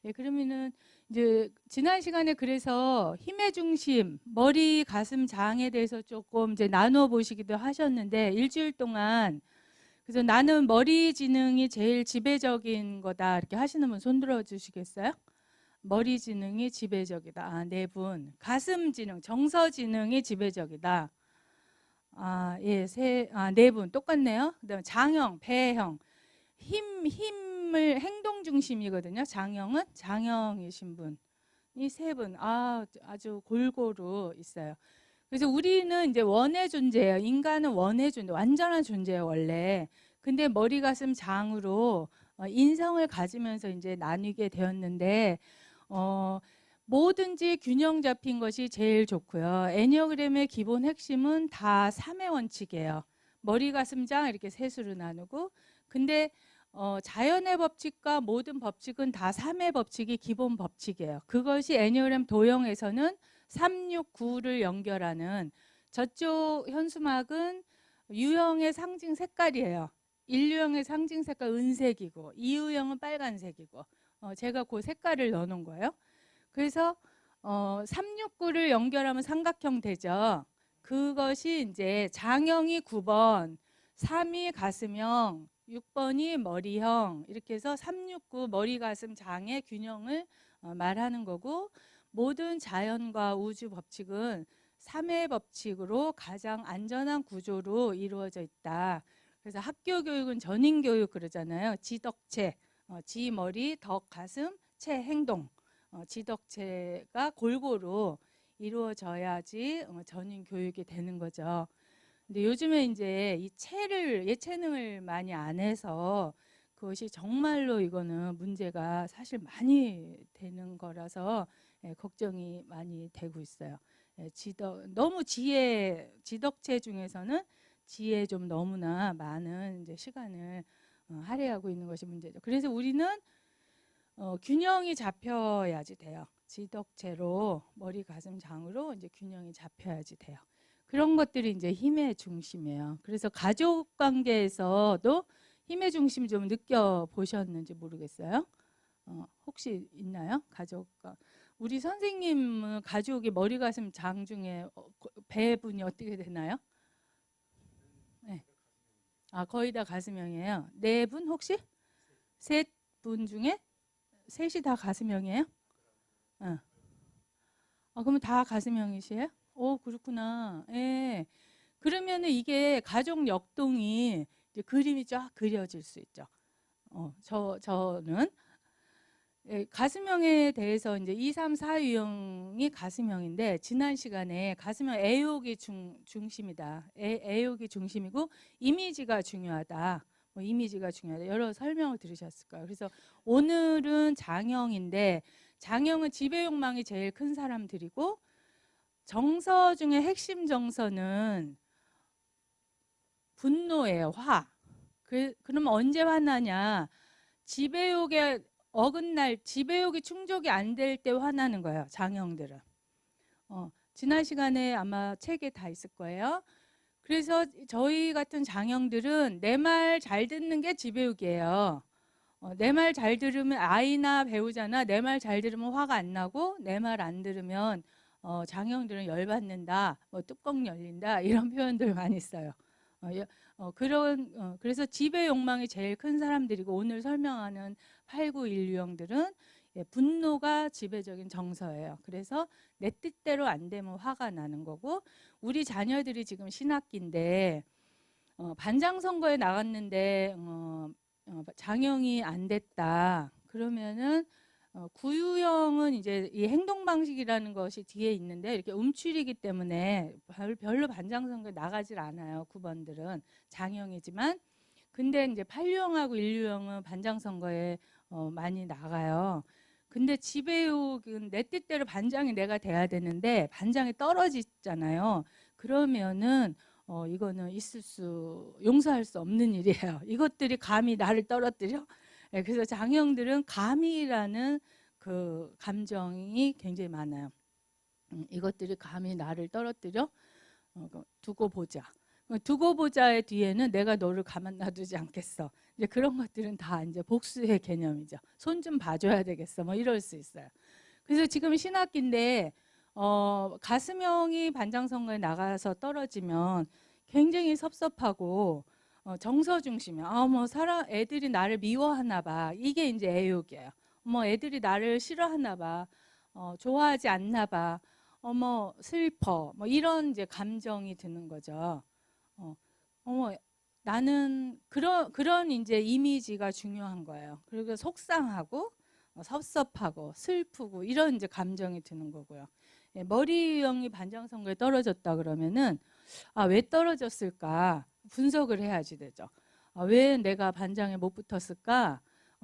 예, 그러면은 이제 지난 시간에 그래서 힘의 중심, 머리, 가슴, 장에 대해서 조금 이제 나누어 보시기도 하셨는데 일주일 동안 그래서 나는 머리 지능이 제일 지배적인 거다 이렇게 하시는 분 손 들어 주시겠어요? 머리 지능이 지배적이다. 아, 네 분. 가슴 지능, 정서 지능이 지배적이다. 아, 예, 네 분 똑같네요. 그다음에 장형, 배형, 힘을 행동 중심이거든요. 장형은 장형이신 분이 세 분. 아, 아주 골고루 있어요. 그래서 우리는 이제 원의 존재예요. 인간은 원의 존재, 완전한 존재예요, 원래. 근데 머리, 가슴, 장으로 인성을 가지면서 이제 나뉘게 되었는데 어, 뭐든지 균형 잡힌 것이 제일 좋고요. 애니어그램의 기본 핵심은 다 3의 원칙이에요. 머리, 가슴, 장 이렇게 셋으로 나누고 근데 자연의 법칙과 모든 법칙은 다 3의 법칙이 기본 법칙이에요. 그것이 애니어그램 도형에서는 3, 6, 9를 연결하는 저쪽 현수막은 유형의 상징 색깔이에요. 1유형의 상징 색깔 은색이고 2유형은 빨간색이고 제가 그 색깔을 넣어놓은 거예요. 그래서 369를 연결하면 삼각형 되죠. 그것이 이제 장형이 9번, 3이 가슴형, 6번이 머리형 이렇게 해서 369 머리 가슴 장의 균형을 말하는 거고 모든 자연과 우주 법칙은 3의 법칙으로 가장 안전한 구조로 이루어져 있다. 그래서 학교 교육은 전인 교육 그러잖아요. 지덕체, 지 머리, 덕 가슴, 체 행동. 지덕체가 골고루 이루어져야지 전인 교육이 되는 거죠. 근데 요즘에 이제 이 예체능을 많이 안 해서 그것이 정말로 이거는 문제가 사실 많이 되는 거라서 걱정이 많이 되고 있어요. 너무 지덕체 중에서는 지에 좀 너무나 많은 이제 시간을 할애하고 있는 것이 문제죠. 그래서 우리는 균형이 잡혀야지 돼요. 지덕체로 머리, 가슴, 장으로 이제 균형이 잡혀야지 돼요. 그런 것들이 이제 힘의 중심이에요. 그래서 가족 관계에서도 힘의 중심 좀 느껴 보셨는지 모르겠어요. 혹시 있나요? 가족과 우리 선생님은 가족이 머리, 가슴, 장 중에 배분이 어떻게 되나요? 네. 아, 거의 다 가슴형이에요. 네 분 혹시? 셋 분 중에 셋이 다 가슴형이에요? 어. 그러면 다 가슴형이세요? 오, 그렇구나. 예. 그러면은 이게 가족 역동이 이제 그림이 쫙 그려질 수 있죠. 저는 가슴형에 대해서 이제 2, 3, 4 유형이 가슴형인데 지난 시간에 가슴형 애욕이 중심이다. 애욕이 중심이고 이미지가 중요하다. 뭐 이미지가 중요하다. 여러 설명을 들으셨을 거예요. 그래서 오늘은 장형인데 장형은 지배욕망이 제일 큰 사람들이고 정서 중에 핵심 정서는 분노예요. 화. 그러면 언제 화나냐? 지배욕에 어긋날 지배욕이 충족이 안 될 때 화나는 거예요. 장형들은. 지난 시간에 아마 책에 다 있을 거예요. 그래서 저희 같은 장형들은 내 말 잘 듣는 게 지배욕이에요. 내 말 잘 들으면 아이나 배우자나 내 말 잘 들으면 화가 안 나고 내 말 안 들으면 장형들은 열받는다, 뭐 뚜껑 열린다 이런 표현들 많이 써요. 그래서 지배 욕망이 제일 큰 사람들이고 오늘 설명하는 8, 9, 1 유형들은 분노가 지배적인 정서예요. 그래서 내 뜻대로 안 되면 화가 나는 거고 우리 자녀들이 지금 신학기인데 반장 선거에 나갔는데 장형이 안 됐다. 그러면은 구유형은 이제 이 행동 방식이라는 것이 뒤에 있는데 이렇게 움츠리기 때문에 별로 반장 선거에 나가질 않아요. 9번들은 장형이지만 근데 이제 8유형하고 1유형은 반장 선거에 많이 나가요. 근데 지배욕은 내 뜻대로 반장이 내가 돼야 되는데 반장이 떨어지잖아요. 그러면은 이거는 용서할 수 없는 일이에요. 이것들이 감히 나를 떨어뜨려? 그래서 장형들은 감이라는 그 감정이 굉장히 많아요. 이것들이 감히 나를 떨어뜨려? 두고 보자. 두고 보자의 뒤에는 내가 너를 가만 놔두지 않겠어. 이제 그런 것들은 다 이제 복수의 개념이죠. 손 좀 봐줘야 되겠어. 뭐 이럴 수 있어요. 그래서 지금 신학기인데 가슴형이 반장선거에 나가서 떨어지면 굉장히 섭섭하고 정서 중심이야. 뭐 사람 애들이 나를 미워하나 봐. 이게 이제 애욕이에요. 뭐 애들이 나를 싫어하나 봐. 좋아하지 않나 봐. 어머 슬퍼. 뭐 이런 이제 감정이 드는 거죠. 어, 어머 나는 그런 이제 이미지가 중요한 거예요. 그리고 속상하고 섭섭하고 슬프고 이런 이제 감정이 드는 거고요. 예, 머리형이 반장선거에 떨어졌다 그러면은 왜 떨어졌을까 분석을 해야지 되죠. 왜 내가 반장에 못 붙었을까?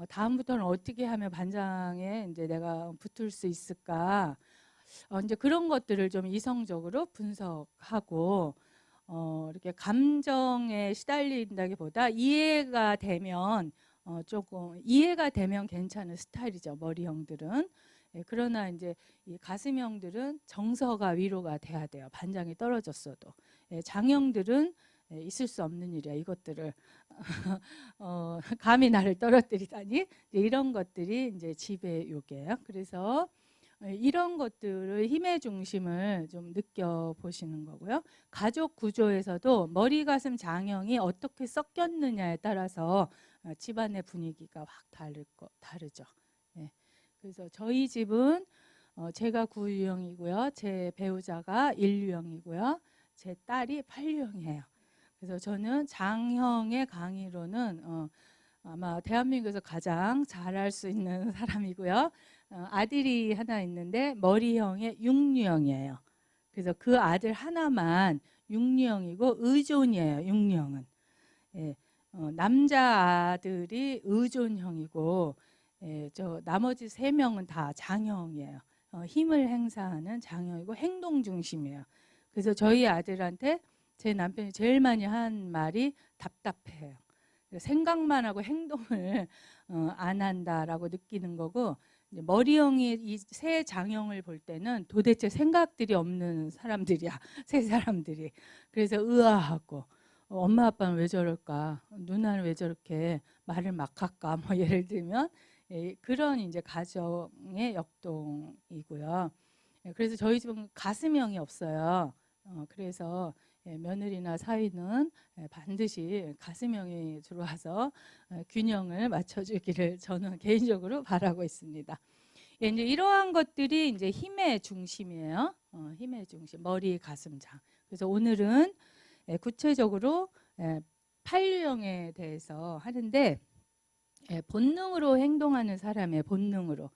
다음부터는 어떻게 하면 반장에 이제 내가 붙을 수 있을까? 이제 그런 것들을 좀 이성적으로 분석하고 이렇게 감정에 시달린다기보다 이해가 되면 조금 이해가 되면 괜찮은 스타일이죠. 머리형들은. 예, 그러나 이제 이 가슴형들은 정서가 위로가 돼야 돼요. 반장이 떨어졌어도. 예, 장형들은 있을 수 없는 일이야. 이것들을 감히 나를 떨어뜨리다니 이런 것들이 이제 지배욕이에요. 그래서 이런 것들을 힘의 중심을 좀 느껴보시는 거고요. 가족 구조에서도 머리, 가슴, 장형이 어떻게 섞였느냐에 따라서 집안의 분위기가 확 다르죠. 예. 그래서 저희 집은 제가 9유형이고요. 제 배우자가 1유형이고요. 제 딸이 8유형이에요. 그래서 저는 장형의 강의로는 아마 대한민국에서 가장 잘할 수 있는 사람이고요. 아들이 하나 있는데 머리형의 6유형이에요. 그래서 그 아들 하나만 6유형이고 의존이에요. 6유형은. 예, 남자 아들이 의존형이고 저 나머지 3명은 다 장형이에요. 힘을 행사하는 장형이고 행동 중심이에요. 그래서 저희 아들한테 제 남편이 제일 많이 한 말이 답답해요. 생각만 하고 행동을 안 한다라고 느끼는 거고, 머리형이 이 세 장형을 볼 때는 도대체 생각들이 없는 사람들이야. 세 사람들이. 그래서 의아하고 엄마 아빠는 왜 저럴까? 누나는 왜 저렇게 말을 막 할까? 뭐 예를 들면 그런 이제 가정의 역동이고요. 그래서 저희 집은 가슴형이 없어요. 그래서 며느리나 사위는 반드시 가슴형이 들어와서 균형을 맞춰주기를 저는 개인적으로 바라고 있습니다. 이제 이러한 것들이 이제 힘의 중심이에요. 힘의 중심, 머리, 가슴, 장. 그래서 오늘은 구체적으로 8유형에 대해서 하는데 본능으로 행동하는 사람의 본능으로.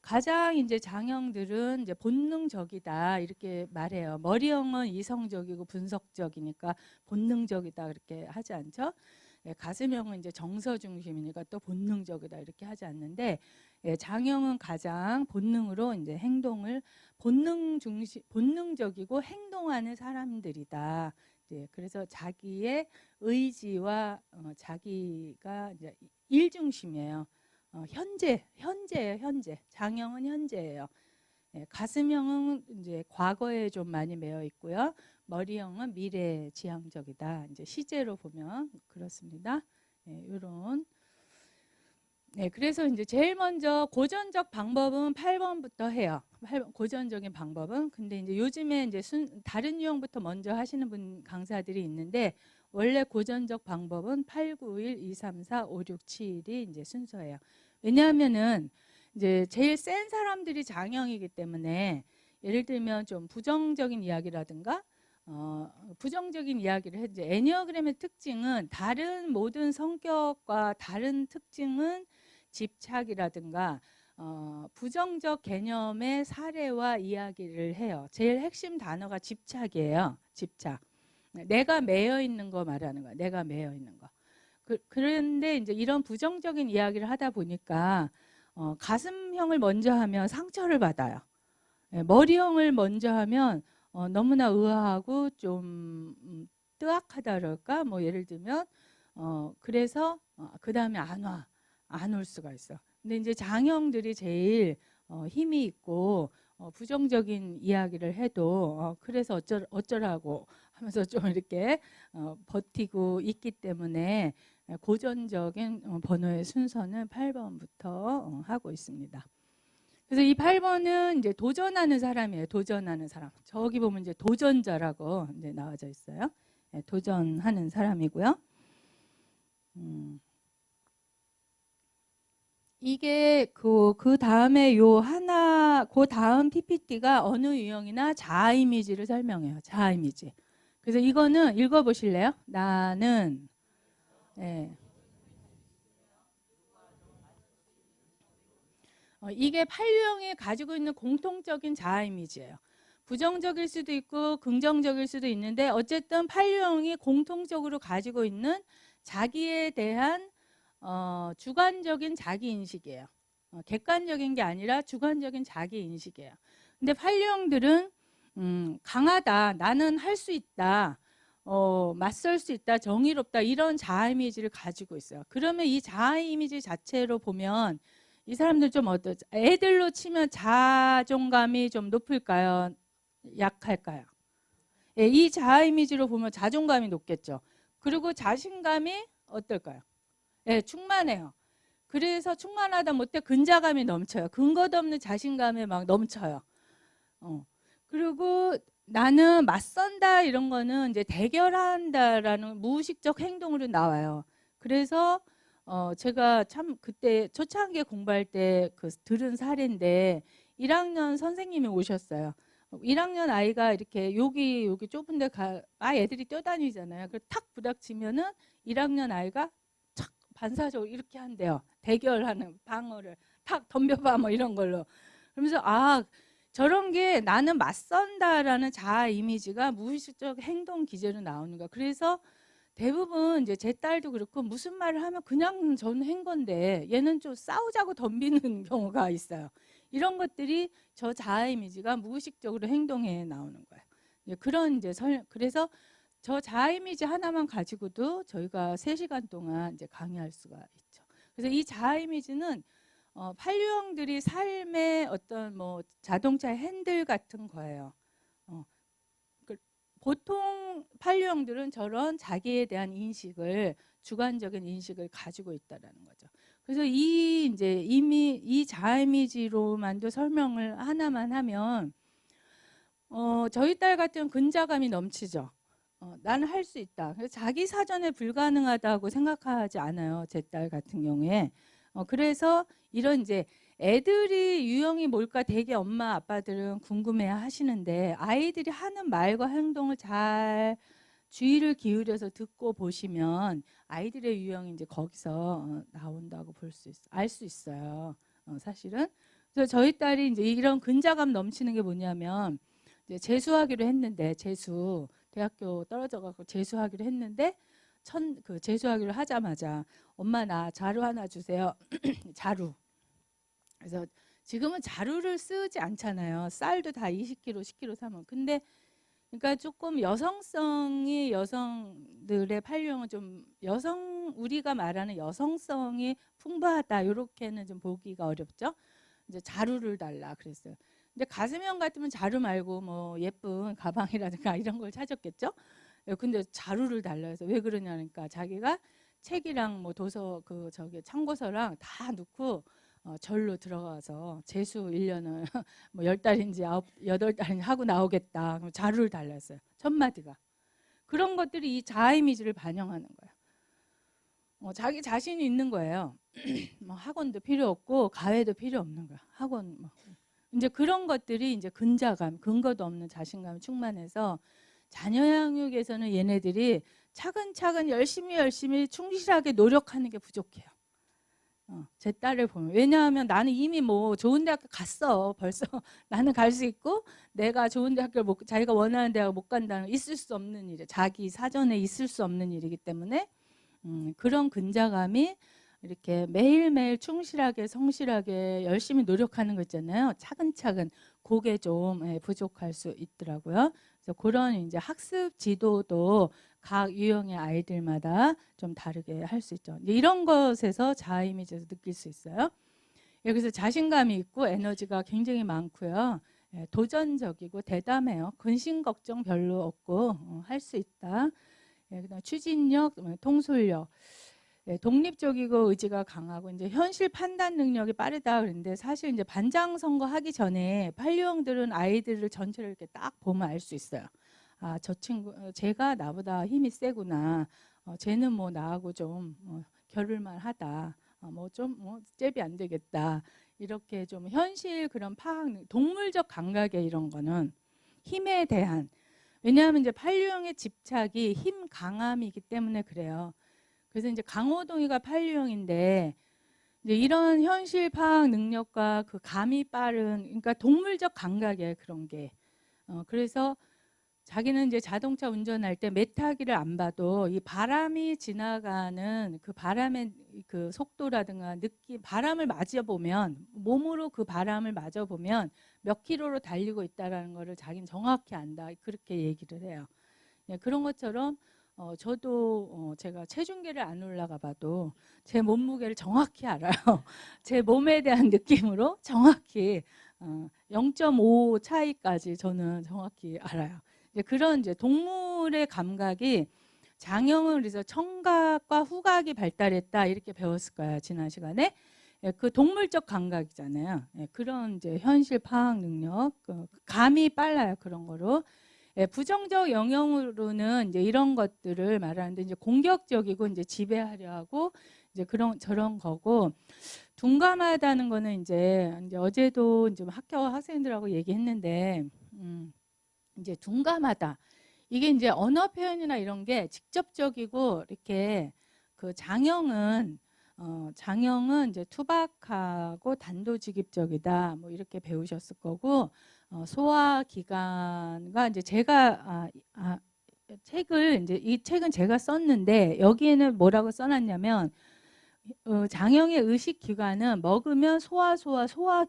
가장 이제 장형들은 이제 본능적이다 이렇게 말해요. 머리형은 이성적이고 분석적이니까 본능적이다 그렇게 하지 않죠. 가슴형은 이제 정서 중심이니까 또 본능적이다 이렇게 하지 않는데 장형은 가장 본능으로 이제 행동을 본능적이고 행동하는 사람들이다. 그래서 자기의 의지와 자기가 이제 일 중심이에요. 현재예요, 현재. 장형은 현재예요. 가슴형은 이제 과거에 좀 많이 매여 있고요. 머리형은 미래 지향적이다. 이제 시제로 보면 그렇습니다. 이런. 그래서 이제 제일 먼저 고전적 방법은 8번부터 해요. 고전적인 방법은. 근데 이제 요즘에 이제 다른 유형부터 먼저 하시는 분 강사들이 있는데 원래 고전적 방법은 8, 9, 1, 2, 3, 4, 5, 6, 7이 이제 순서예요. 왜냐하면은 이제 제일 센 사람들이 장형이기 때문에 예를 들면 좀 부정적인 이야기라든가 부정적인 이야기를 해. 이제 애니어그램의 특징은 다른 모든 성격과 다른 특징은 집착이라든가 부정적 개념의 사례와 이야기를 해요. 제일 핵심 단어가 집착이에요. 집착. 내가 매여 있는 거 말하는 거야. 내가 매여 있는 거. 그런데 이제 이런 부정적인 이야기를 하다 보니까 가슴형을 먼저 하면 상처를 받아요. 머리형을 먼저 하면 너무나 의아하고 좀 뜨악하다 그럴까? 뭐 예를 들면 그래서 그 다음에 안 올 수가 있어. 근데 이제 장형들이 제일 힘이 있고 부정적인 이야기를 해도 그래서 어쩌라고 하면서 좀 이렇게 버티고 있기 때문에 고전적인 번호의 순서는 8번부터 하고 있습니다. 그래서 이 8번은 이제 도전하는 사람이에요. 도전하는 사람. 저기 보면 이제 도전자라고 이제 나와져 있어요. 도전하는 사람이고요. 이게 그 다음에 그 다음 PPT가 언어 유형이나 자아 이미지를 설명해요. 자아 이미지. 그래서 이거는 읽어보실래요? 나는, 네. 이게 8유형이 가지고 있는 공통적인 자아 이미지예요. 부정적일 수도 있고 긍정적일 수도 있는데 어쨌든 8유형이 공통적으로 가지고 있는 자기에 대한 주관적인 자기 인식이에요. 객관적인 게 아니라 주관적인 자기 인식이에요. 근데 8유형들은 강하다, 나는 할 수 있다, 맞설 수 있다, 정의롭다 이런 자아 이미지를 가지고 있어요. 그러면 이 자아 이미지 자체로 보면 이 사람들 좀 어떠죠? 애들로 치면 자존감이 좀 높을까요? 약할까요? 예, 이 자아 이미지로 보면 자존감이 높겠죠. 그리고 자신감이 어떨까요? 예, 충만해요. 그래서 충만하다 못해 근자감이 넘쳐요. 근거도 없는 자신감에 막 넘쳐요. 그리고 나는 맞선다 이런 거는 이제 대결한다라는 무의식적 행동으로 나와요. 그래서 제가 참 그때 초창기에 공부할 때 그 들은 사례인데 1학년 선생님이 오셨어요. 1학년 아이가 이렇게 여기 좁은 데 애들이 뛰어다니잖아요. 그 탁 부닥치면은 1학년 아이가 착 반사적으로 이렇게 한대요. 대결하는 방어를 탁 덤벼봐 뭐 이런 걸로. 그러면서 저런 게 나는 맞선다라는 자아 이미지가 무의식적 행동 기제로 나오는 거야. 그래서 대부분 이제 제 딸도 그렇고 무슨 말을 하면 그냥 저는 한 건데 얘는 좀 싸우자고 덤비는 경우가 있어요. 이런 것들이 저 자아 이미지가 무의식적으로 행동에 나오는 거예요. 그런 이제 그래서 저 자아 이미지 하나만 가지고도 저희가 3시간 동안 이제 강의할 수가 있죠. 그래서 이 자아 이미지는 8유형들이 삶의 어떤 뭐 자동차 핸들 같은 거예요. 보통 8유형들은 저런 자기에 대한 인식을 주관적인 인식을 가지고 있다라는 거죠. 그래서 이미 이 자아 이미지로만도 설명을 하나만 하면 저희 딸 같은 근자감이 넘치죠. 나는 할 수 있다. 그래서 자기 사전에 불가능하다고 생각하지 않아요. 제 딸 같은 경우에. 그래서 이런 이제 애들이 유형이 뭘까 되게 엄마 아빠들은 궁금해 하시는데 아이들이 하는 말과 행동을 잘 주의를 기울여서 듣고 보시면 아이들의 유형이 이제 거기서 나온다고 알 수 있어요. 사실은. 그래서 저희 딸이 이제 이런 근자감 넘치는 게 뭐냐면 이제 재수하기로 했는데 대학교 떨어져가지고 재수하기로 했는데 그 재수하기로 하자마자 엄마 나 자루 하나 주세요. 자루. 그래서 지금은 자루를 쓰지 않잖아요. 쌀도 다 20kg, 10kg 사면. 근데 그러니까 조금 여성들의 8유형은 좀 우리가 말하는 여성성이 풍부하다 이렇게는 좀 보기가 어렵죠. 이제 자루를 달라 그랬어요. 근데 가슴형 같으면 자루 말고 뭐 예쁜 가방이라든가 이런 걸 찾았겠죠. 근데 자루를 달라 해서 왜 그러냐니까 자기가 책이랑 뭐 도서 참고서랑 다 넣고 절로 들어가서 재수 1년을 뭐 10달인지 8달인지 하고 나오겠다. 그럼 자루를 달랐어요. 첫 마디가. 그런 것들이 이 자아 이미지를 반영하는 거예요. 자기 자신이 있는 거예요. 뭐 학원도 필요 없고 가회도 필요 없는 거야. 학원 뭐. 이제 그런 것들이 이제 근자감, 근거도 없는 자신감이 충만해서 자녀 양육에서는 얘네들이 차근차근 열심히 충실하게 노력하는 게 부족해요. 제 딸을 보면. 왜냐하면 나는 이미 뭐 좋은 대학교 갔어. 벌써 나는 갈 수 있고 내가 좋은 대학교를 자기가 원하는 대학을 못 간다는 있을 수 없는 일이에요. 자기 사전에 있을 수 없는 일이기 때문에 그런 근자감이 이렇게 매일매일 충실하게 성실하게 열심히 노력하는 거 있잖아요. 차근차근 그게 좀 부족할 수 있더라고요. 그래서 그런 이제 학습 지도도 각 유형의 아이들마다 좀 다르게 할 수 있죠. 이런 것에서 자아 이미지에서 느낄 수 있어요. 여기서 자신감이 있고 에너지가 굉장히 많고요. 도전적이고 대담해요. 근심 걱정 별로 없고 할 수 있다. 그다음 추진력, 통솔력, 독립적이고 의지가 강하고 이제 현실 판단 능력이 빠르다 그랬는데 사실 이제 반장 선거 하기 전에 판류형들은 아이들을 전체를 이렇게 딱 보면 알 수 있어요. 아, 저 친구, 쟤가 나보다 힘이 세구나. 쟤는 뭐 나하고 좀 겨룰만 하다. 뭐 좀 잽이 안 되겠다. 이렇게 좀 현실 그런 파악, 동물적 감각의 이런 거는 힘에 대한, 왜냐하면 이제 판류형의 집착이 힘 강함이기 때문에 그래요. 그래서 이제 강호동이가 판류형인데 이제 이런 현실 파악 능력과 그 감이 빠른, 그러니까 동물적 감각이에요, 그런 게. 그래서 자기는 이제 자동차 운전할 때 메타기를 안 봐도 이 바람이 지나가는 그 바람의 그 속도라든가 느낌, 바람을 맞아 보면, 몸으로 그 바람을 맞아 보면 몇 킬로로 달리고 있다라는 거를 자기는 정확히 안다. 그렇게 얘기를 해요. 그런 것처럼 저도 제가 체중계를 안 올라가 봐도 제 몸무게를 정확히 알아요. 제 몸에 대한 느낌으로 정확히 0.5 차이까지 저는 정확히 알아요. 그런 이제 동물의 감각이 장형을 그래서 청각과 후각이 발달했다 이렇게 배웠을 거예요, 지난 시간에. 그 동물적 감각이잖아요. 그런 이제 현실 파악 능력, 감이 빨라요, 그런 거로. 부정적 영역으로는 이제 이런 것들을 말하는데 이제 공격적이고 이제 지배하려 하고 이제 그런 저런 거고, 둔감하다는 거는 이제 어제도 이제 학교 학생들하고 얘기했는데 이제 둔감하다. 이게 이제 언어 표현이나 이런 게 직접적이고 이렇게 그 장형은 이제 투박하고 단도직입적이다. 뭐 이렇게 배우셨을 거고, 소화 기관과 이제 제가 책을 이제 이 책은 제가 썼는데 여기에는 뭐라고 써놨냐면 장형의 의식 기관은 먹으면 소화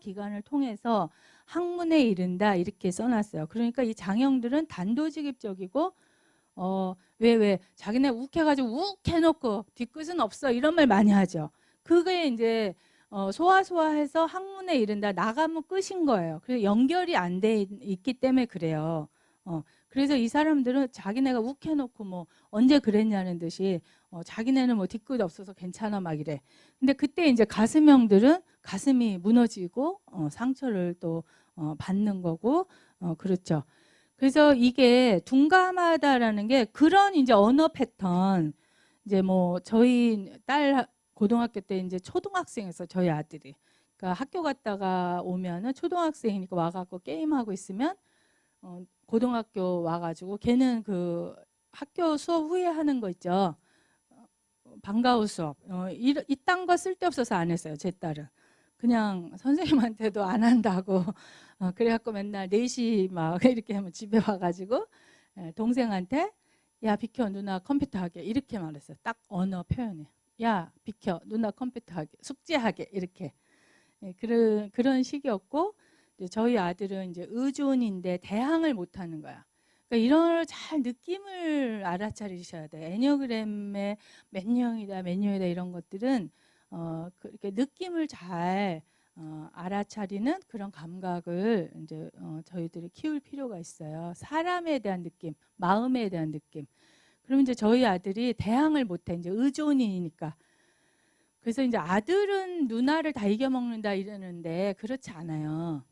기관을 통해서 항문에 이른다 이렇게 써놨어요. 그러니까 이 장형들은 단도직입적이고 왜 자기네 욱 해가지고 욱 해놓고 뒤끝은 없어 이런 말 많이 하죠. 그게 이제 소화해서 항문에 이른다, 나가면 끝인 거예요. 그래서 연결이 안 돼 있기 때문에 그래요. 그래서 이 사람들은 자기네가 욱 해놓고 뭐 언제 그랬냐는 듯이 자기네는 뭐 뒤끝 없어서 괜찮아 막 이래. 근데 그때 이제 가슴형들은 가슴이 무너지고 상처를 또 받는 거고 그렇죠. 그래서 이게 둔감하다라는 게 그런 이제 언어 패턴, 이제 뭐 저희 딸 고등학교 때 이제 초등학생에서 저희 아들이 그러니까 학교 갔다가 오면은 초등학생이니까 와갖고 게임하고 있으면 고등학교 와가지고 걔는 그 학교 수업 후에 하는 거 있죠. 방과후 수업. 이딴 거 쓸데없어서 안 했어요. 제 딸은. 그냥 선생님한테도 안 한다고. 그래갖고 맨날 4시 막 이렇게 하면 집에 와가지고 동생한테 야 비켜 누나 컴퓨터 하게 이렇게 말했어요. 딱 언어 표현에. 야 비켜 누나 컴퓨터 하게 숙제하게 이렇게. 그런 식이었고 이제 저희 아들은 이제 의존인데 대항을 못하는 거야. 그러니까 이런 잘 느낌을 알아차리셔야 돼요. 애니어그램의 몇형이다 이런 것들은 그렇게 느낌을 잘 알아차리는 그런 감각을 이제 저희들이 키울 필요가 있어요. 사람에 대한 느낌, 마음에 대한 느낌. 그러면 이제 저희 아들이 대항을 못해. 이제 의존이니까. 그래서 이제 아들은 누나를 다 이겨먹는다 이러는데 그렇지 않아요.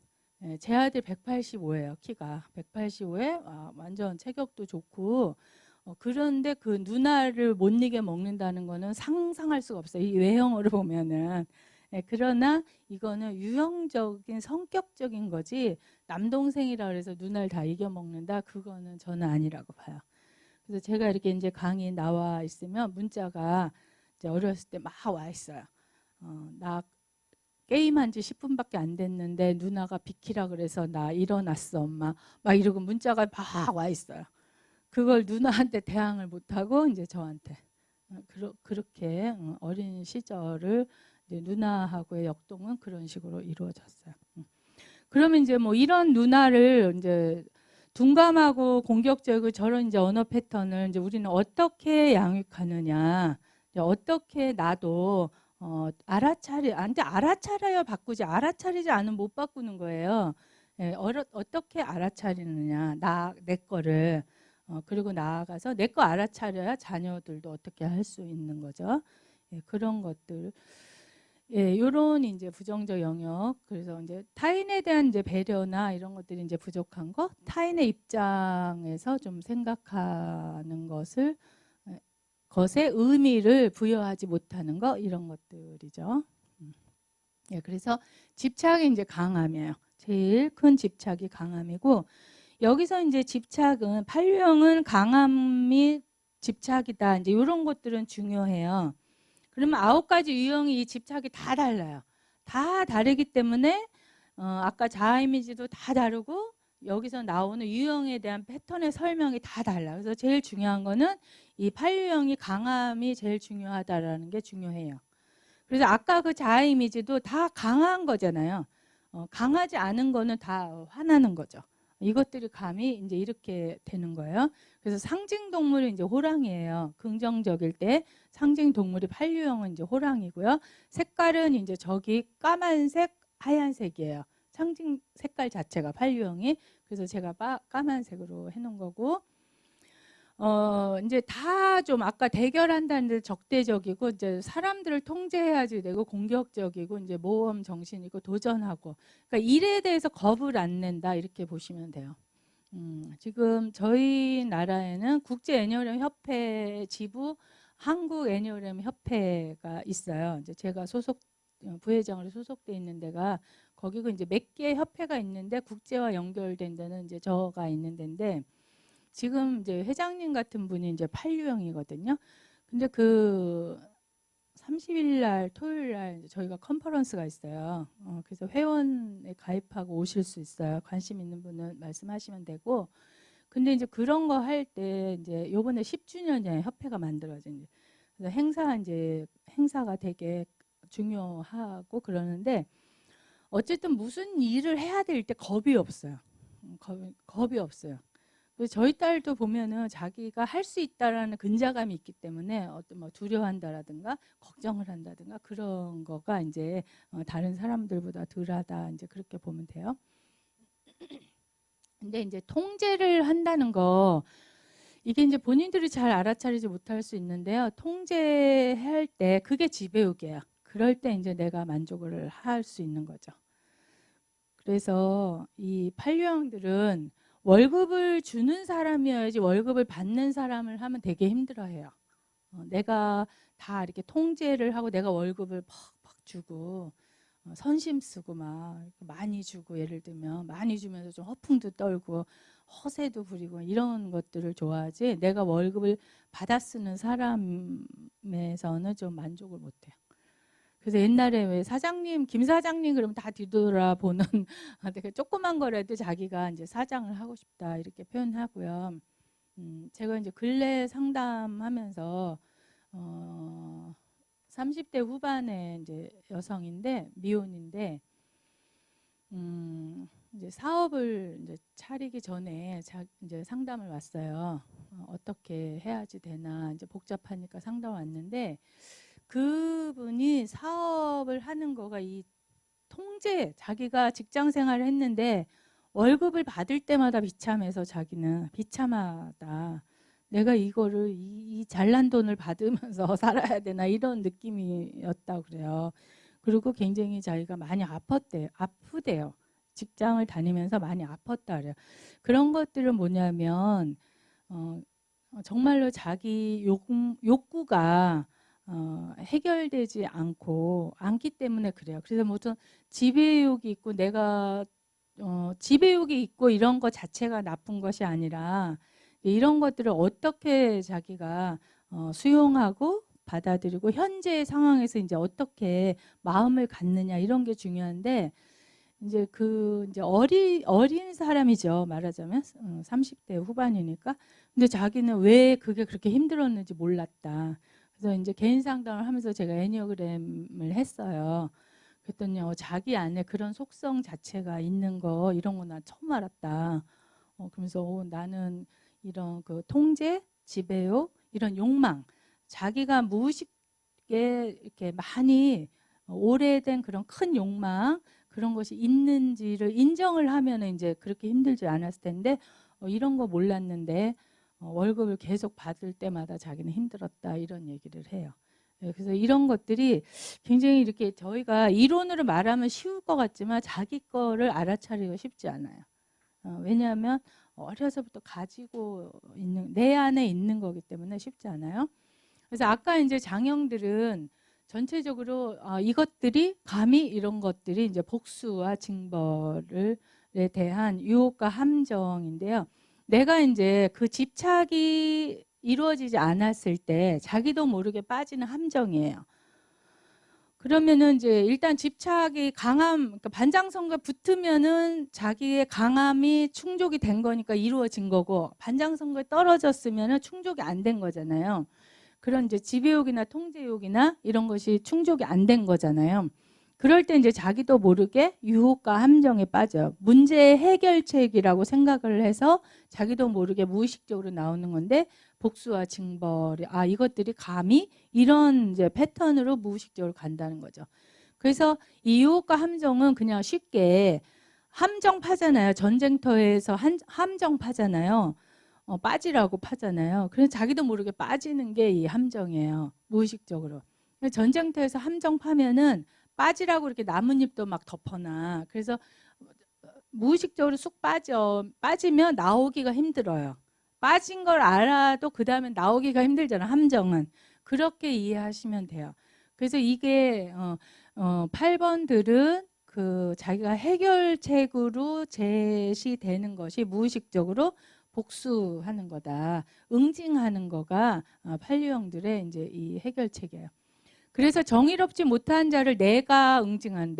제 아들 185예요. 키가 185에 완전 체격도 좋고 그런데 그 누나를 못 이겨 먹는다는 거는 상상할 수가 없어요. 이 외형으로 보면은. 그러나 이거는 유형적인 성격적인 거지 남동생이라 그래서 누나를 다 이겨 먹는다 그거는 저는 아니라고 봐요. 그래서 제가 이렇게 이제 강의 나와 있으면 문자가 이제 어렸을 때 막 와 있어요. 나 게임한 지 10분밖에 안 됐는데 누나가 비키라 그래서 나 일어났어 엄마 막 이러고 문자가 막 와 있어요. 그걸 누나한테 대항을 못하고 이제 저한테 그렇게 어린 시절을 이제 누나하고의 역동은 그런 식으로 이루어졌어요. 그러면 이제 뭐 이런 누나를 이제 둔감하고 공격적이고 저런 이제 언어 패턴을 이제 우리는 어떻게 양육하느냐, 이제 어떻게 나도 알아차려야 바꾸지 알아차리지 않으면 못 바꾸는 거예요. 예, 어떻게 알아차리느냐, 내 거를. 그리고 나아가서 내 거 알아차려야 자녀들도 어떻게 할 수 있는 거죠. 예, 그런 것들. 예, 요런 이제 부정적 영역. 그래서 이제 타인에 대한 이제 배려나 이런 것들이 이제 부족한 거, 타인의 입장에서 좀 생각하는 것에 의미를 부여하지 못하는 거, 이런 것들이죠. 예, 그래서 집착이 이제 강함이에요. 제일 큰 집착이 강함이고, 여기서 이제 집착은, 팔류형은 강함이 집착이다. 이제 이런 것들은 중요해요. 그러면 9가지 유형이 이 집착이 다 달라요. 다 다르기 때문에 아까 자아 이미지도 다 다르고 여기서 나오는 유형에 대한 패턴의 설명이 다 달라요. 그래서 제일 중요한 거는 이 8유형이 강함이 제일 중요하다라는 게 중요해요. 그래서 아까 그 자아 이미지도 다 강한 거잖아요. 강하지 않은 거는 다 화나는 거죠. 이것들이 감이 이제 이렇게 되는 거예요. 그래서 상징 동물이 이제 호랑이에요. 긍정적일 때 상징 동물이 팔류형은 이제 호랑이고요. 색깔은 이제 저기 까만색, 하얀색이에요. 상징 색깔 자체가 팔류형이. 그래서 제가 까만색으로 해놓은 거고. 이제 다 좀 아까 대결한다는 데 적대적이고 이제 사람들을 통제해야지 되고 공격적이고 이제 모험 정신이고 도전하고, 그러니까 일에 대해서 겁을 안 낸다, 이렇게 보시면 돼요. 지금 저희 나라에는 국제 애니어리움 협회 지부 한국 애니어리움 협회가 있어요. 이제 제가 부회장으로 소속돼 있는 데가 거기고 이제 몇 개 협회가 있는데 국제와 연결된 데는 이제 저가 있는 데인데, 지금 이제 회장님 같은 분이 이제 8유형이거든요. 근데 그 30일 날 토요일 날 저희가 컨퍼런스가 있어요. 그래서 회원에 가입하고 오실 수 있어요. 관심 있는 분은 말씀하시면 되고. 근데 이제 그런 거 할 때 이제 요번에 10주년이에요. 협회가 만들어진. 그래서 행사가 되게 중요하고 그러는데, 어쨌든 무슨 일을 해야 될 때 겁이 없어요. 겁이 없어요. 그래서 저희 딸도 보면은 자기가 할 수 있다라는 근자감이 있기 때문에 어떤 뭐 두려워한다라든가 걱정을 한다든가 그런 거가 이제 다른 사람들보다 덜하다, 이제 그렇게 보면 돼요. 근데 이제 통제를 한다는 거, 이게 이제 본인들이 잘 알아차리지 못할 수 있는데요. 통제할 때 그게 지배욕이에요. 그럴 때 이제 내가 만족을 할 수 있는 거죠. 그래서 이 팔류형들은 월급을 주는 사람이어야지 월급을 받는 사람을 하면 되게 힘들어해요. 내가 다 이렇게 통제를 하고 내가 월급을 팍팍 주고 선심 쓰고 막 많이 주고, 예를 들면 많이 주면서 좀 허풍도 떨고 허세도 부리고 이런 것들을 좋아하지, 내가 월급을 받아 쓰는 사람에서는 좀 만족을 못해요. 그래서 옛날에 왜 사장님, 김 사장님 그러면 다 뒤돌아보는 되게 조그만 거라도 자기가 이제 사장을 하고 싶다, 이렇게 표현하고요. 제가 이제 근래 상담하면서 30대 후반의 이제 여성인데 미혼인데, 이제 사업을 이제 차리기 전에 이제 상담을 왔어요. 어떻게 해야지 되나, 이제 복잡하니까 상담 왔는데, 그분이 사업을 하는 거가 이 통제, 자기가 직장 생활을 했는데 월급을 받을 때마다 비참해서 자기는 비참하다. 내가 이거를 이 잘난 돈을 받으면서 살아야 되나, 이런 느낌이었다고 그래요. 그리고 굉장히 자기가 많이 아프대요. 직장을 다니면서 많이 아팠다 그래요. 그런 것들은 뭐냐면 정말로 자기 욕구가 해결되지 않기 때문에 그래요. 그래서 무슨 지배욕이 있고 지배욕이 있고 이런 것 자체가 나쁜 것이 아니라, 이런 것들을 어떻게 자기가 수용하고 받아들이고 현재 상황에서 이제 어떻게 마음을 갖느냐, 이런 게 중요한데, 이제 이제 어린 사람이죠. 말하자면 30대 후반이니까. 근데 자기는 왜 그게 그렇게 힘들었는지 몰랐다. 그래서 이제 개인 상담을 하면서 제가 애니어그램을 했어요. 그랬더니 자기 안에 그런 속성 자체가 있는 거, 이런 거 나 처음 알았다. 그러면서 나는 이런 그 통제, 지배욕, 이런 욕망, 자기가 무의식에 이렇게 많이 오래된 그런 큰 욕망, 그런 것이 있는지를 인정을 하면은 이제 그렇게 힘들지 않았을 텐데 이런 거 몰랐는데 월급을 계속 받을 때마다 자기는 힘들었다 이런 얘기를 해요. 그래서 이런 것들이 굉장히 이렇게 저희가 이론으로 말하면 쉬울 것 같지만 자기 거를 알아차리기가 쉽지 않아요. 왜냐하면 어려서부터 가지고 있는 내 안에 있는 거기 때문에 쉽지 않아요. 그래서 아까 이제 장형들은 전체적으로 이것들이 감히 이런 것들이 이제 복수와 징벌에 대한 유혹과 함정인데요. 내가 이제 그 집착이 이루어지지 않았을 때 자기도 모르게 빠지는 함정이에요. 그러면은 이제 일단 집착이 그러니까 반장성과 붙으면은 자기의 강함이 충족이 된 거니까 이루어진 거고, 반장성과 떨어졌으면은 충족이 안 된 거잖아요. 그런 이제 지배욕이나 통제욕이나 이런 것이 충족이 안 된 거잖아요. 그럴 때 이제 자기도 모르게 유혹과 함정에 빠져요. 문제의 해결책이라고 생각을 해서 자기도 모르게 무의식적으로 나오는 건데, 복수와 징벌이 이것들이 감히 이런 이제 패턴으로 무의식적으로 간다는 거죠. 그래서 이 유혹과 함정은 그냥 쉽게 함정 파잖아요. 전쟁터에서 함정 파잖아요. 빠지라고 파잖아요. 그래서 자기도 모르게 빠지는 게 이 함정이에요. 무의식적으로. 전쟁터에서 함정 파면은 빠지라고 이렇게 나뭇잎도 막 덮어놔. 그래서 무의식적으로 쑥 빠지면 나오기가 힘들어요. 빠진 걸 알아도 그 다음에 나오기가 힘들잖아. 함정은. 그렇게 이해하시면 돼요. 그래서 이게 8번들은 그 자기가 해결책으로 제시되는 것이 무의식적으로 복수하는 거다. 응징하는 거가 판류형들의 이제 이 해결책이에요. 그래서 정의롭지 못한 자를 내가 응징한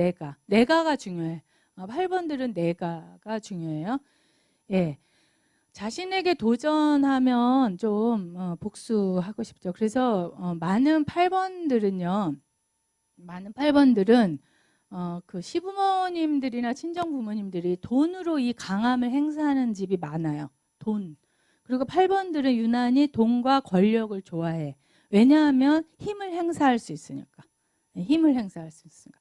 내가가 중요해. 8번들은 내가가 중요해요. 예. 자신에게 도전하면 좀 복수하고 싶죠. 그래서 많은 8번들은 그 시부모님들이나 친정 부모님들이 돈으로 이 강함을 행사하는 집이 많아요. 돈. 그리고 8번들은 유난히 돈과 권력을 좋아해. 왜냐하면 힘을 행사할 수 있으니까. 힘을 행사할 수 있으니까.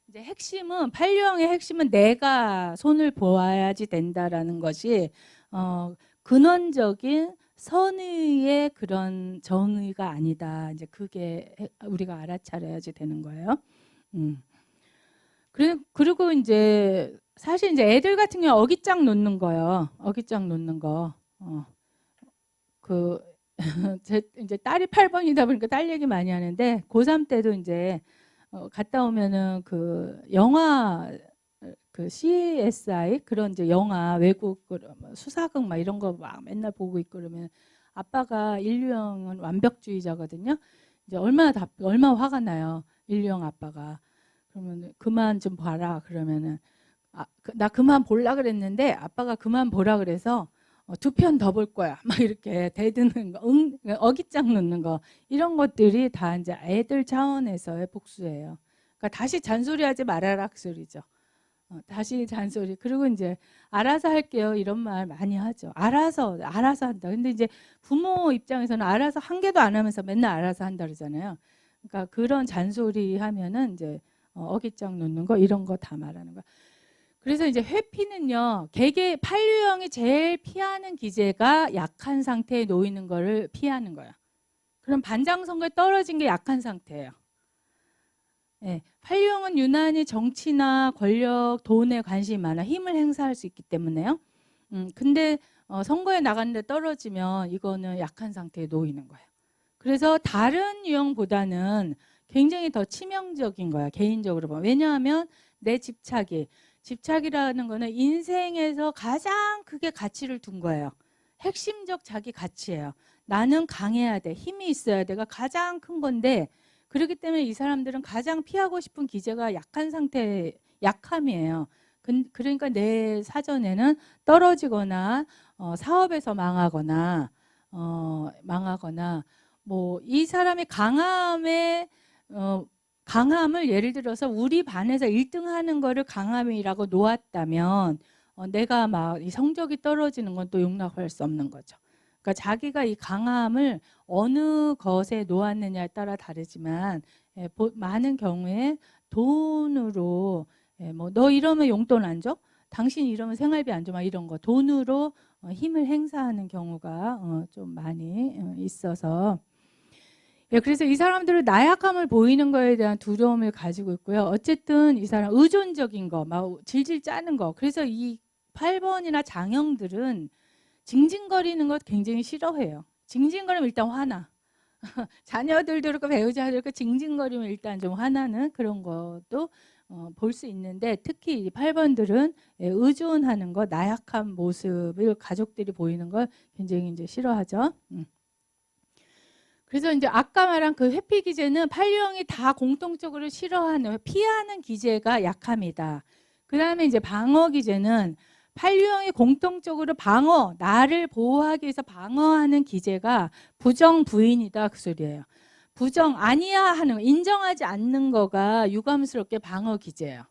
이제 핵심은 판류형의 핵심은 내가 손을 보아야지 된다라는 것이 근원적인 선의의 그런 정의가 아니다. 이제 그게 우리가 알아차려야지 되는 거예요. 그리고 이제 사실 이제 애들 같은 경우 어깃장 놓는 거예요. 어깃장 놓는 거. 제 이제 딸이 8번이다 보니까 딸 얘기 많이 하는데 고3 때도 이제 갔다 오면은 그 영화 그 CSI 그런 이제 영화 외국 수사극 막 이런 거 막 맨날 보고 있고 그러면 아빠가 인류형은 완벽주의자거든요. 이제 얼마 화가 나요. 인류형 아빠가. 그러면 그만 좀 봐라 그러면은 나 그만 볼라 그랬는데 아빠가 그만 보라 그래서 2편 더 볼 거야. 막 이렇게 대드는 거, 어깃장 놓는 거 이런 것들이 다 이제 애들 차원에서의 복수예요. 그러니까 다시 잔소리하지 말아라 그 소리죠. 다시 잔소리. 그리고 이제 알아서 할게요 이런 말 많이 하죠. 알아서 한다. 근데 이제 부모 입장에서는 알아서 한 개도 안 하면서 맨날 알아서 한다 그러잖아요. 그러니까 그런 잔소리 하면은 이제 어깃장 놓는 거 이런 거 다 말하는 거. 그래서 이제 회피는요, 판류형이 제일 피하는 기제가 약한 상태에 놓이는 거를 피하는 거야. 그럼 반장성과에 떨어진 게 약한 상태예요. 예, 판류형은 유난히 정치나 권력, 돈에 관심이 많아 힘을 행사할 수 있기 때문에요. 근데 선거에 나갔는데 떨어지면 이거는 약한 상태에 놓이는 거예요. 그래서 다른 유형보다는 굉장히 더 치명적인 거야, 개인적으로 보면. 왜냐하면 내 집착이라는 거는 인생에서 가장 크게 가치를 둔 거예요. 핵심적 자기 가치예요. 나는 강해야 돼, 힘이 있어야 돼가 가장 큰 건데, 그렇기 때문에 이 사람들은 가장 피하고 싶은 기제가 약한 상태의 약함이에요. 그러니까 내 사전에는 떨어지거나 사업에서 망하거나 뭐 이 사람의 강함을 예를 들어서 우리 반에서 1등 하는 거를 강함이라고 놓았다면 내가 막 이 성적이 떨어지는 건 또 용납할 수 없는 거죠. 그러니까 자기가 이 강함을 어느 것에 놓았느냐에 따라 다르지만 많은 경우에 돈으로 뭐 너 이러면 용돈 안 줘? 당신 이러면 생활비 안 줘? 막 이런 거 돈으로 힘을 행사하는 경우가 좀 많이 있어서 그래서 이 사람들은 나약함을 보이는 거에 대한 두려움을 가지고 있고요. 어쨌든 이 사람 의존적인 거, 막 질질 짜는 거. 그래서 이 8번이나 장형들은 징징거리는 것 굉장히 싫어해요. 징징거리면 일단 화나. 자녀들도 그렇고 배우자들도 그렇고 징징거리면 일단 좀 화나는 그런 것도 볼 수 있는데 특히 이 8번들은 의존하는 거, 나약한 모습을 가족들이 보이는 걸 굉장히 이제 싫어하죠. 그래서 이제 아까 말한 그 회피 기제는 팔류형이 다 공통적으로 싫어하는 피하는 기제가 약함이다. 그다음에 이제 방어 기제는 팔류형이 공통적으로 방어, 나를 보호하기 위해서 방어하는 기제가 부정 부인이다 그 소리예요. 부정 아니야 하는 거, 인정하지 않는 거가 유감스럽게 방어 기제예요.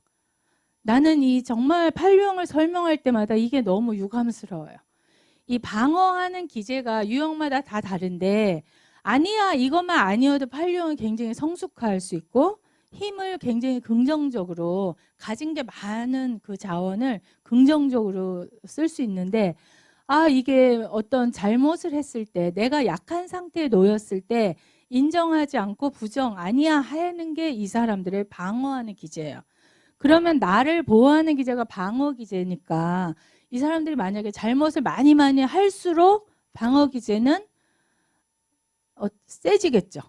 나는 이 정말 팔류형을 설명할 때마다 이게 너무 유감스러워요. 이 방어하는 기제가 유형마다 다 다른데 아니야 이것만 아니어도 팔류형은 굉장히 성숙할 수 있고 힘을 굉장히 긍정적으로 가진 게 많은 그 자원을 긍정적으로 쓸 수 있는데 이게 어떤 잘못을 했을 때 내가 약한 상태에 놓였을 때 인정하지 않고 부정 아니야 하는 게 이 사람들의 방어하는 기제예요. 그러면 나를 보호하는 기제가 방어 기제니까 이 사람들이 만약에 잘못을 많이 할수록 방어 기제는 세지겠죠.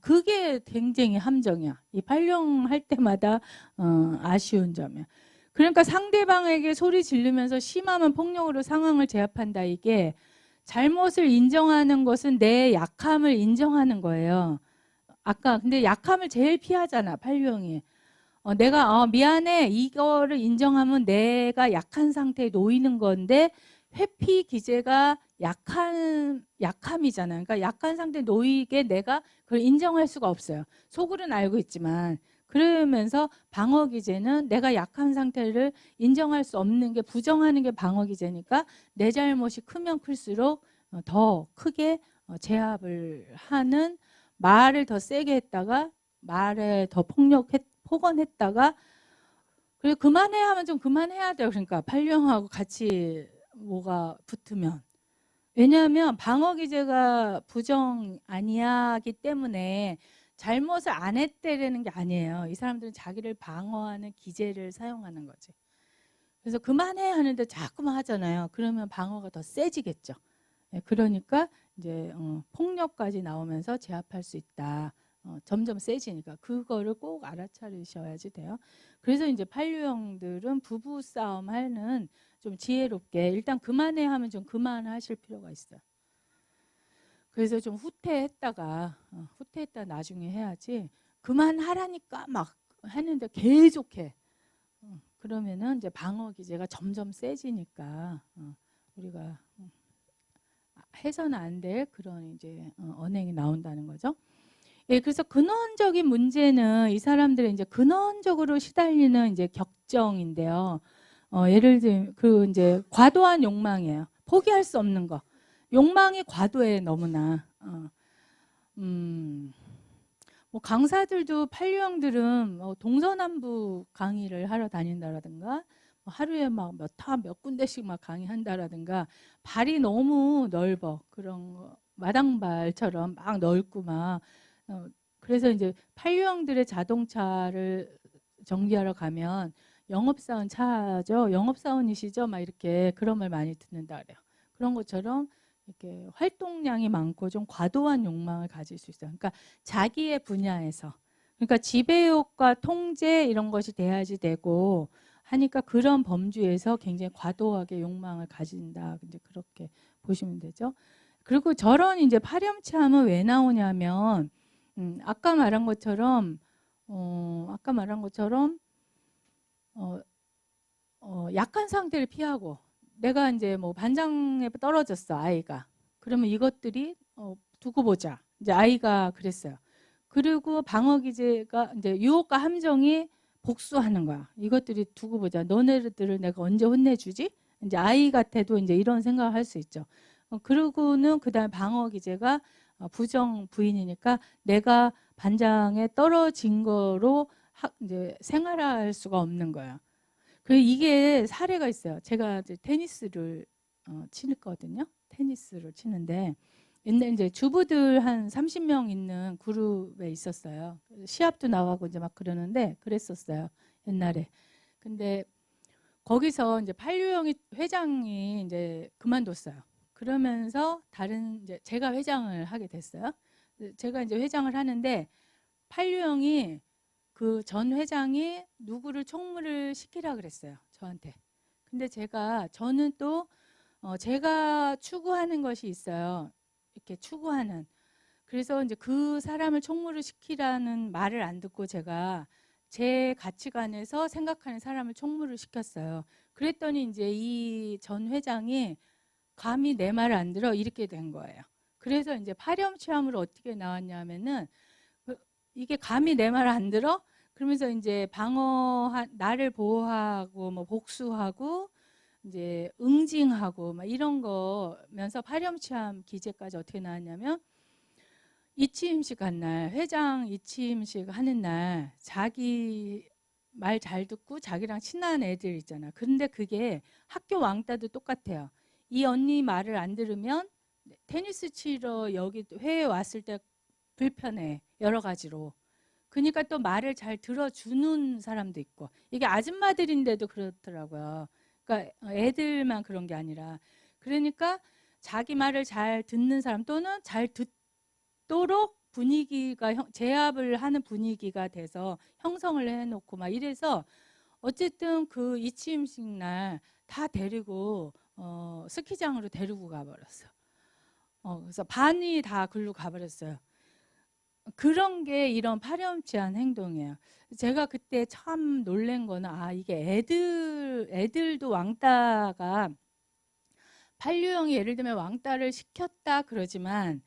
그게 굉장히 함정이야. 이 발령할 때마다 아쉬운 점이야. 그러니까 상대방에게 소리 지르면서 심하면 폭력으로 상황을 제압한다. 이게 잘못을 인정하는 것은 내 약함을 인정하는 거예요. 아까 근데 약함을 제일 피하잖아. 팔령이. 내가 미안해 이거를 인정하면 내가 약한 상태에 놓이는 건데 회피 기제가 약함이잖아요. 그러니까 약한 상태에 놓이게 내가 그걸 인정할 수가 없어요. 속으로는 알고 있지만 그러면서 방어 기제는 내가 약한 상태를 인정할 수 없는 게 부정하는 게 방어 기제니까 내 잘못이 크면 클수록 더 크게 제압을 하는 말을 더 세게 했다가 말에 더 폭언했다가 그리고 그만해 하면 좀 그만해야 돼요. 그러니까 팔령하고 같이 뭐가 붙으면 왜냐하면 방어 기제가 부정 아니야기 때문에 잘못을 안 했대라는 게 아니에요. 이 사람들은 자기를 방어하는 기제를 사용하는 거지. 그래서 그만해 하는데 자꾸만 하잖아요. 그러면 방어가 더 세지겠죠. 그러니까 이제 폭력까지 나오면서 제압할 수 있다. 점점 세지니까 그거를 꼭 알아차리셔야지 돼요. 그래서 이제 판류형들은 부부 싸움 하는 좀 지혜롭게 일단 그만해 하면 좀 그만하실 필요가 있어요. 그래서 좀 후퇴했다가 나중에 해야지 그만하라니까 막 했는데 계속해. 그러면은 이제 방어 기제가 점점 세지니까 우리가 해서는 안 될 그런 이제 언행이 나온다는 거죠. 그래서 근원적인 문제는 이 사람들의 이제 근원적으로 시달리는 이제 격정인데요. 예를 들면 그 이제 과도한 욕망이에요. 포기할 수 없는 거. 욕망이 과도해 너무나. 뭐 강사들도 판류형들은 동서남북 강의를 하러 다닌다라든가 하루에 막 몇 군데씩 막 강의한다라든가 발이 너무 넓어 그런 거, 마당발처럼 막 넓고 막 그래서 이제 판류형들의 자동차를 정비하러 가면 영업사원 차죠, 영업사원이시죠, 막 이렇게 그런 말 많이 듣는다 그래요. 그런 것처럼 이렇게 활동량이 많고 좀 과도한 욕망을 가질 수 있어요. 그러니까 자기의 분야에서 그러니까 지배욕과 통제 이런 것이 돼야지 되고 하니까 그런 범주에서 굉장히 과도하게 욕망을 가진다. 이제 그렇게 보시면 되죠. 그리고 저런 이제 파렴치함은 왜 나오냐면 아까 말한 것처럼 약한 상태를 피하고 내가 이제 뭐 반장에 떨어졌어 아이가. 그러면 이것들이 두고 보자. 이제 아이가 그랬어요. 그리고 방어 기제가 이제 유혹과 함정이 복수하는 거야. 이것들이 두고 보자. 너네들을 내가 언제 혼내주지? 이제 아이 같아도 이제 이런 생각을 할 수 있죠. 그러고는 그다음 방어 기제가 부정 부인이니까 내가 반장에 떨어진 거로 이제 생활할 수가 없는 거예요. 그 이게 사례가 있어요. 제가 이제 테니스를 치거든요. 테니스를 치는데 옛날 이제 주부들 한 30명 있는 그룹에 있었어요. 시합도 나가고 이제 막 그러는데 그랬었어요. 옛날에. 근데 거기서 이제 판류영이 회장이 이제 그만뒀어요. 그러면서 다른 이제 제가 회장을 하게 됐어요. 제가 이제 회장을 하는데 판류영이 그 전 회장이 누구를 총무를 시키라 그랬어요. 저한테. 근데 저는 또 제가 추구하는 것이 있어요. 이렇게 추구하는. 그래서 이제 그 사람을 총무를 시키라는 말을 안 듣고 제가 제 가치관에서 생각하는 사람을 총무를 시켰어요. 그랬더니 이제 이 전 회장이 감히 내 말을 안 들어 이렇게 된 거예요. 그래서 이제 파렴치함으로 어떻게 나왔냐면은 이게 감히 내 말을 안 들어? 그러면서 이제 나를 보호하고 뭐 복수하고 이제 응징하고 막 이런 거면서 파렴치함 기재까지 어떻게 나왔냐면 이취임식 한 날, 회장 이취임식 하는 날 자기 말 잘 듣고 자기랑 친한 애들 있잖아. 근데 그게 학교 왕따도 똑같아요. 이 언니 말을 안 들으면 테니스 치러 여기 회에 왔을 때 불편해. 여러 가지로. 그러니까 또 말을 잘 들어주는 사람도 있고. 이게 아줌마들인데도 그렇더라고요. 그러니까 애들만 그런 게 아니라. 그러니까 자기 말을 잘 듣는 사람 또는 잘 듣도록 분위기가 제압을 하는 분위기가 돼서 형성을 해놓고 막 이래서 어쨌든 그 이취임식 날 다 데리고 스키장으로 데리고 가버렸어. 그래서 반이 다 글로 가버렸어요. 그런 게 이런 파렴치한 행동이에요. 제가 그때 참 놀란 거는 이게 애들도 왕따가 판류형이 예를 들면 왕따를 시켰다 그러지만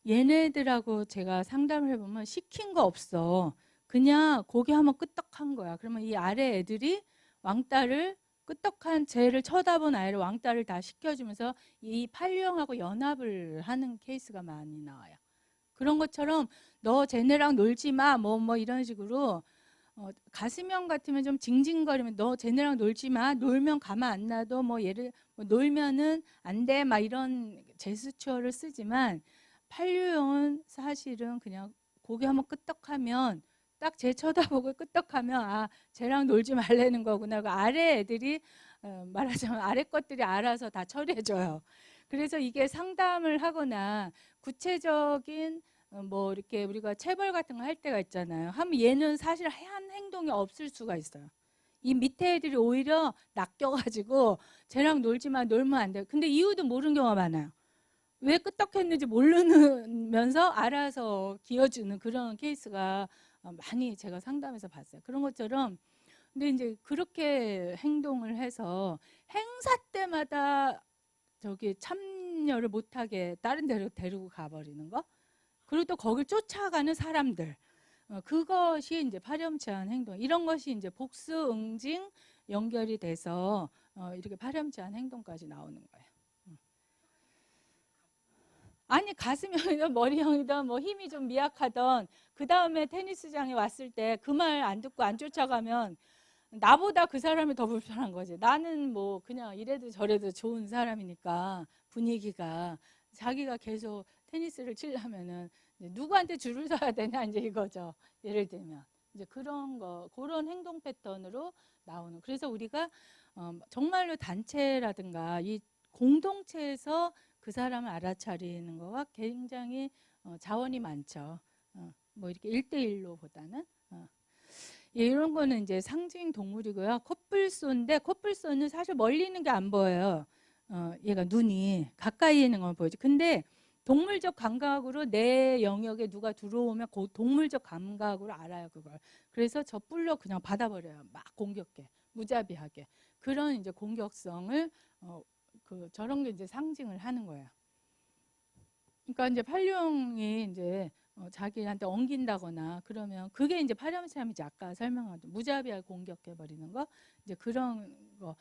얘네들하고 제가 상담을 해보면 시킨 거 없어. 그냥 고개 한번 끄떡한 거야. 그러면 이 아래 애들이 왕따를 끄떡한 쟤를 쳐다본 아이를 왕따를 다 시켜주면서 이 판류형하고 연합을 하는 케이스가 많이 나와요. 그런 것처럼 너 쟤네랑 놀지 마, 뭐 이런 식으로 가슴형 같으면 좀 징징거리면 너 쟤네랑 놀지 마, 놀면 가만 안 놔도 뭐 놀면은 안 돼, 막 이런 제스처를 쓰지만 판류형은 사실은 그냥 고개 한번 끄떡하면 딱 쟤 쳐다보고 끄떡하면 쟤랑 놀지 말라는 거구나. 그 아래 애들이 말하자면 아래 것들이 알아서 다 처리해줘요. 그래서 이게 상담을 하거나 구체적인 뭐 이렇게 우리가 체벌 같은 거 할 때가 있잖아요. 하면 얘는 사실 한 행동이 없을 수가 있어요. 이 밑에 애들이 오히려 낚여가지고 쟤랑 놀지 마, 놀면 안 돼. 근데 이유도 모르는 경우가 많아요. 왜 끄떡했는지 모르면서 알아서 기어주는 그런 케이스가 많이 제가 상담해서 봤어요. 그런 것처럼 근데 이제 그렇게 행동을 해서 행사 때마다 저기 참여를 못하게 다른 데로 데리고 가버리는 거. 그리고 또 거길 쫓아가는 사람들. 그것이 이제 파렴치한 행동. 이런 것이 이제 복수, 응징 연결이 돼서 이렇게 파렴치한 행동까지 나오는 거예요. 아니 가슴형이든 머리형이든 뭐 힘이 좀 미약하던 그 다음에 테니스장에 왔을 때 그 말 안 듣고 안 쫓아가면 나보다 그 사람이 더 불편한 거지. 나는 뭐 그냥 이래도 저래도 좋은 사람이니까 분위기가 자기가 계속 테니스를 치려면은 이제 누구한테 줄을 서야 되냐 이제 이거죠. 예를 들면 이제 그런 행동 패턴으로 나오는. 그래서 우리가 정말로 단체라든가 이 공동체에서 그 사람을 알아차리는 거가 굉장히 자원이 많죠. 뭐 이렇게 1대1로 보다는. 예, 이런 거는 이제 상징 동물이고요. 코뿔소인데 코뿔소는 사실 멀리 있는 게 안 보여요. 얘가 눈이 가까이 있는 건 보이죠. 근데 동물적 감각으로 내 영역에 누가 들어오면 그 동물적 감각으로 알아요, 그걸. 그래서 저 뿔로 그냥 받아버려요. 막 공격해. 무자비하게. 그런 이제 공격성을 저런 게 이제 상징을 하는 거예요. 그러니까 이제 판룡이 이제 자기한테 엉긴다거나 그러면 그게 이제 파렴치함이지. 아까 설명한 무자비하게 공격해 버리는 거 이제 그런 거.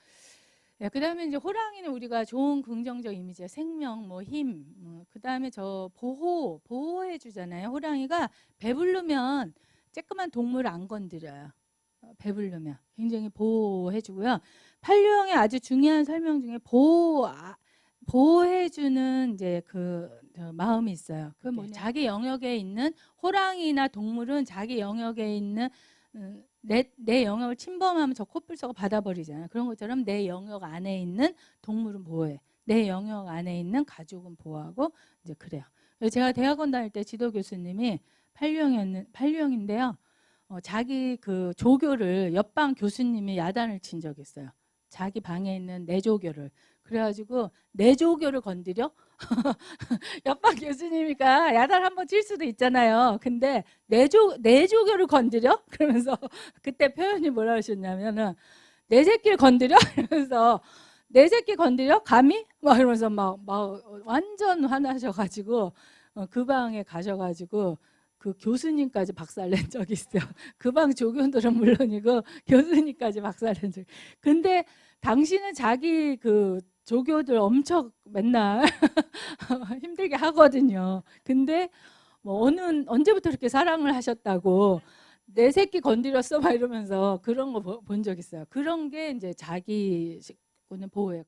예, 그다음에 이제 호랑이는 우리가 좋은 긍정적 이미지야. 생명, 뭐 힘. 그다음에 저 보호해 주잖아요. 호랑이가 배부르면 쬐끄만 동물 안 건드려요. 배부르면 굉장히 보호해주고요. 판류형의 아주 중요한 설명 중에 보호해주는 이제 저 마음이 있어요. 그 뭐냐? 자기 영역에 있는 호랑이나 동물은 자기 영역에 있는 내 영역을 침범하면 저 코뿔소가 받아버리잖아요. 그런 것처럼 내 영역 안에 있는 동물은 보호해. 내 영역 안에 있는 가족은 보호하고 이제 그래요. 제가 대학원 다닐 때 지도 교수님이 판류형인데요. 자기 그 조교를 옆방 교수님이 야단을 친 적이 있어요. 자기 방에 있는 내조교를. 그래가지고 내조교를 건드려? 옆방 교수님이니까 야단 한번 칠 수도 있잖아요. 근데 내조교를 건드려? 그러면서 그때 표현이 뭐라 하셨냐면은 내 새끼를 건드려? 이러면서 내 새끼 건드려? 감히? 막 이러면서 막 완전 화나셔가지고 그 방에 가셔가지고 그 교수님까지 박살낸 적이 있어요. 그 방 조교들은 물론이고 교수님까지 박살낸 적. 근데 당신은 자기 그 조교들 엄청 맨날 힘들게 하거든요. 근데 뭐 언제부터 이렇게 사랑을 하셨다고 내 새끼 건드렸어 막 이러면서 그런 거 본 적 있어요. 그런 게 이제 자기 식구는 보호해요.